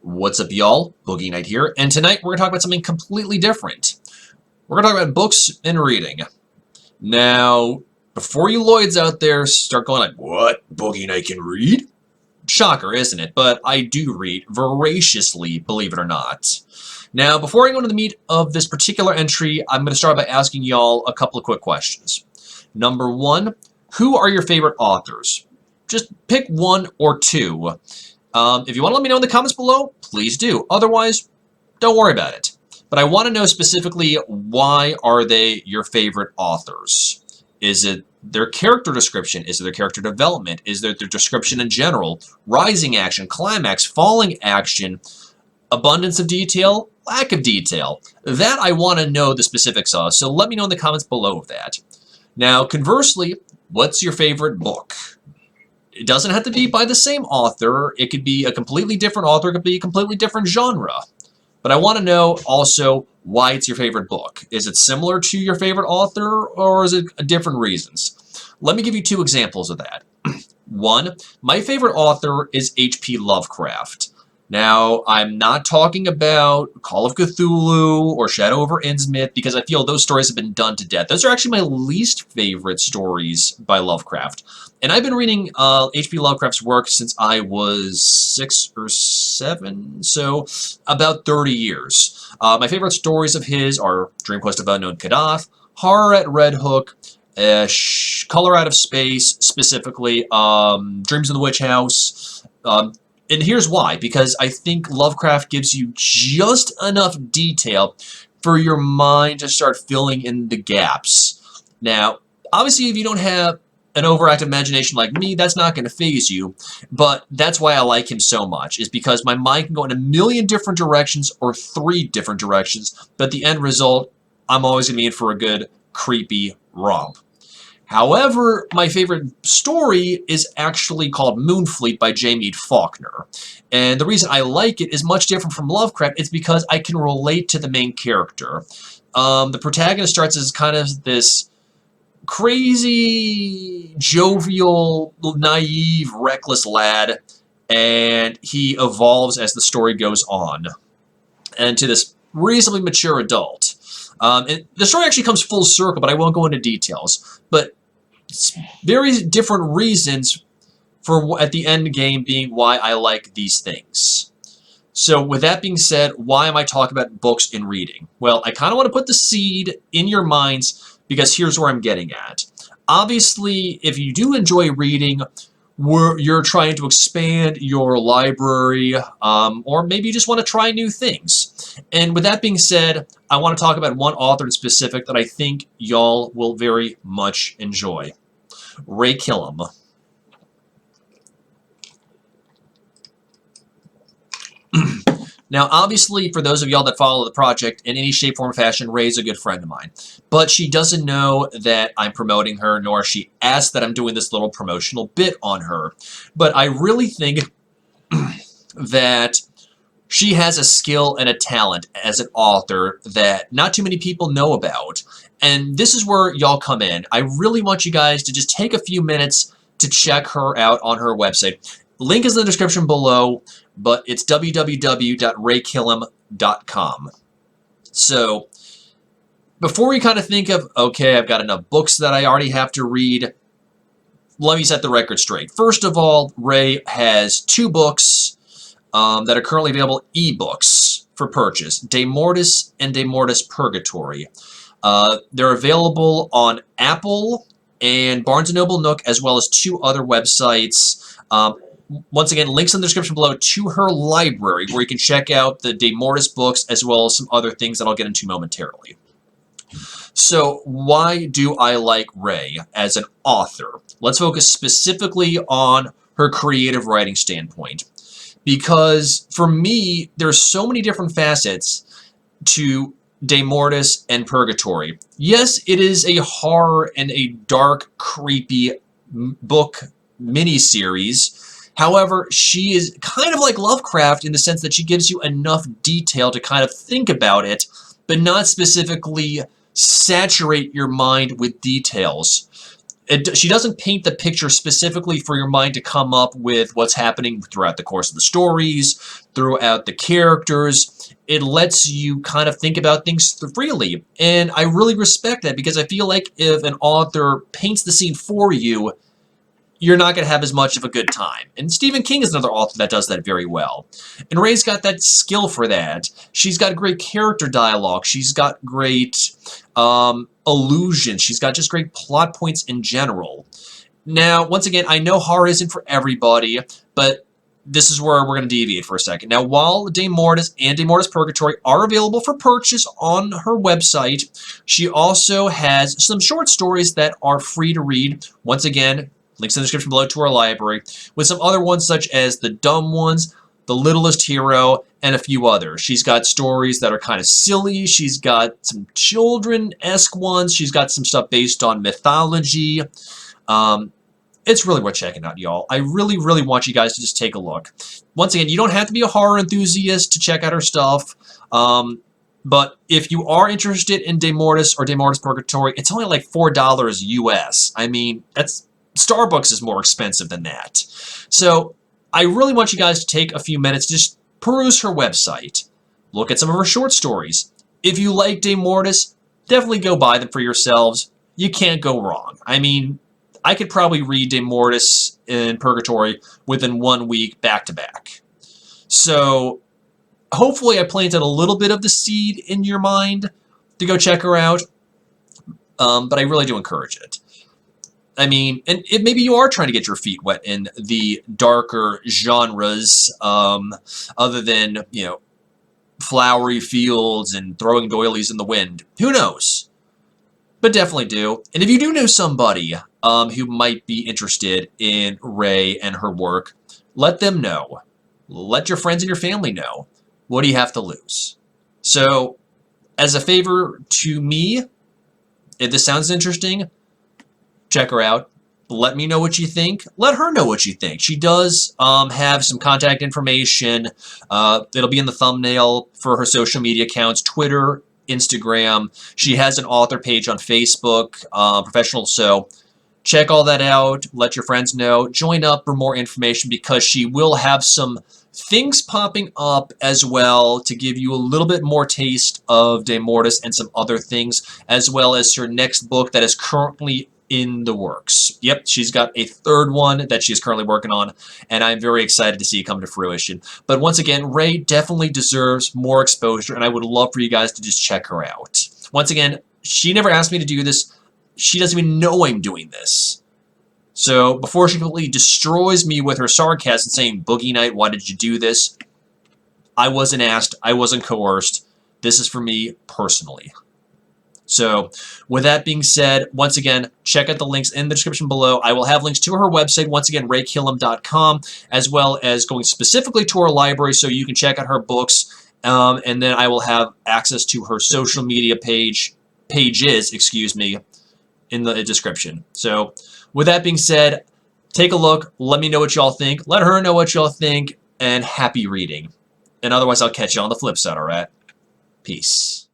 What's up, y'all? Boogie Knight here, and tonight we're going to talk about something completely different. We're going to talk about books and reading. Now, before you Lloyds out there start going like, what? Boogie Knight can read? Shocker, isn't it? But I do read voraciously, believe it or not. Now, before I go into the meat of this particular entry, I'm going to start by asking y'all a couple of quick questions. Number one, who are your favorite authors? Just pick one or two. If you want to let me know in the comments below, please do. Otherwise, don't worry about it. But I want to know specifically, why are they your favorite authors? Is it their character description? Is it their character development? Is it their description in general? Rising action, climax, falling action, abundance of detail, lack of detail? That I want to know the specifics of, so let me know in the comments below of that. Now, conversely, what's your favorite book? It doesn't have to be by the same author. It could be a completely different author. It could be a completely different genre. But I want to know also why it's your favorite book. Is it similar to your favorite author, or is it different reasons? Let me give you two examples of that. One, my favorite author is H.P. Lovecraft. Now, I'm not talking about Call of Cthulhu or Shadow over Innsmouth, because I feel those stories have been done to death. Those are actually my least favorite stories by Lovecraft. And I've been reading H.P. Lovecraft's work since I was 6 or 7, so about 30 years. My favorite stories of his are Dream Quest of Unknown Kadath, Horror at Red Hook, Color Out of Space, specifically Dreams in the Witch House. And here's why, because I think Lovecraft gives you just enough detail for your mind to start filling in the gaps. Now, obviously, if you don't have an overactive imagination like me, that's not going to faze you, but that's why I like him so much, is because my mind can go in a million different directions or 3 different directions, but the end result, I'm always going to be in for a good, creepy romp. However, my favorite story is actually called Moonfleet by J. Mead Faulkner. And the reason I like it is much different from Lovecraft. It's because I can relate to the main character. The protagonist starts as kind of this crazy, jovial, naive, reckless lad, and he evolves as the story goes on into this reasonably mature adult. And the story actually comes full circle, but I won't go into details. But it's very different reasons for at the end game being why I like these things. So with that being said, why am I talking about books and reading? Well, I kind of want to put the seed in your minds, because here's where I'm getting at. Obviously, if you do enjoy reading, you're trying to expand your library, or maybe you just want to try new things. And with that being said, I want to talk about one author in specific that I think y'all will very much enjoy. Rae Killhim. Now, obviously, for those of y'all that follow the project in any shape, form, or fashion, Rae's a good friend of mine. But she doesn't know that I'm promoting her, nor she asked that I'm doing this little promotional bit on her. But I really think that she has a skill and a talent as an author that not too many people know about. And this is where y'all come in. I really want you guys to just take a few minutes to check her out on her website. Link is in the description below, but it's www.raekillhim.com. So, before you kind of think of, okay, I've got enough books that I already have to read, let me set the record straight. First of all, Rae has 2 books that are currently available, ebooks for purchase, De Mortis and De Mortis Purgatory. They're available on Apple and Barnes & Noble Nook, as well as 2 other websites. Once again, links in the description below to her library, where you can check out the De Mortis books, as well as some other things that I'll get into momentarily. So, why do I like Rae as an author? Let's focus specifically on her creative writing standpoint. Because, for me, there's so many different facets to De Mortis and Purgatory. Yes, it is a horror and a dark, creepy book miniseries. However, she is kind of like Lovecraft in the sense that she gives you enough detail to kind of think about it, but not specifically saturate your mind with details. She doesn't paint the picture specifically for your mind to come up with what's happening throughout the course of the stories, throughout the characters. It lets you kind of think about things freely. And I really respect that, because I feel like if an author paints the scene for you, you're not going to have as much of a good time. And Stephen King is another author that does that very well. And Rae's got that skill for that. She's got great character dialogue. She's got great illusion. She's got just great plot points in general. Now, once again, I know horror isn't for everybody, but this is where we're going to deviate for a second. Now, while De Mortis and De Mortis Purgatory are available for purchase on her website, she also has some short stories that are free to read. Once again, links in the description below to our library, with some other ones such as The Dumb Ones, The Littlest Hero, and a few others. She's got stories that are kind of silly. She's got some children-esque ones. She's got some stuff based on mythology. It's really worth checking out, y'all. I really, really want you guys to just take a look. Once again, you don't have to be a horror enthusiast to check out her stuff. But if you are interested in De Mortis or De Mortis Purgatory, it's only like $4 US. I mean, Starbucks is more expensive than that. So I really want you guys to take a few minutes, just peruse her website. Look at some of her short stories. If you like De Mortis, definitely go buy them for yourselves. You can't go wrong. I mean, I could probably read De Mortis and Purgatory within 1 week back to back. So hopefully I planted a little bit of the seed in your mind to go check her out. But I really do encourage it. I mean, and maybe you are trying to get your feet wet in the darker genres, other than, flowery fields and throwing doilies in the wind. Who knows? But definitely do. And if you do know somebody who might be interested in Rae and her work, let them know. Let your friends and your family know. What do you have to lose? So, as a favor to me, if this sounds interesting, check her out. Let me know what you think. Let her know what you think. She does have some contact information. It'll be in the thumbnail for her social media accounts, Twitter, Instagram. She has an author page on Facebook, Professional. So check all that out. Let your friends know. Join up for more information, because she will have some things popping up as well to give you a little bit more taste of De Mortis and some other things, as well as her next book that is currently in the works. Yep, she's got a third one that she's currently working on, and I'm very excited to see it come to fruition. But once again, Rae definitely deserves more exposure, and I would love for you guys to just check her out. Once again, she never asked me to do this. She doesn't even know I'm doing this. So before she completely destroys me with her sarcasm saying, "Boogie Night, why did you do this?" I wasn't asked. I wasn't coerced. This is for me personally. So, with that being said, once again, check out the links in the description below. I will have links to her website, once again, RaeKillhim.com, as well as going specifically to her library so you can check out her books. And then I will have access to her social media pages, in the description. So, with that being said, take a look. Let me know what y'all think. Let her know what y'all think. And happy reading. And otherwise, I'll catch you on the flip side, alright? Peace.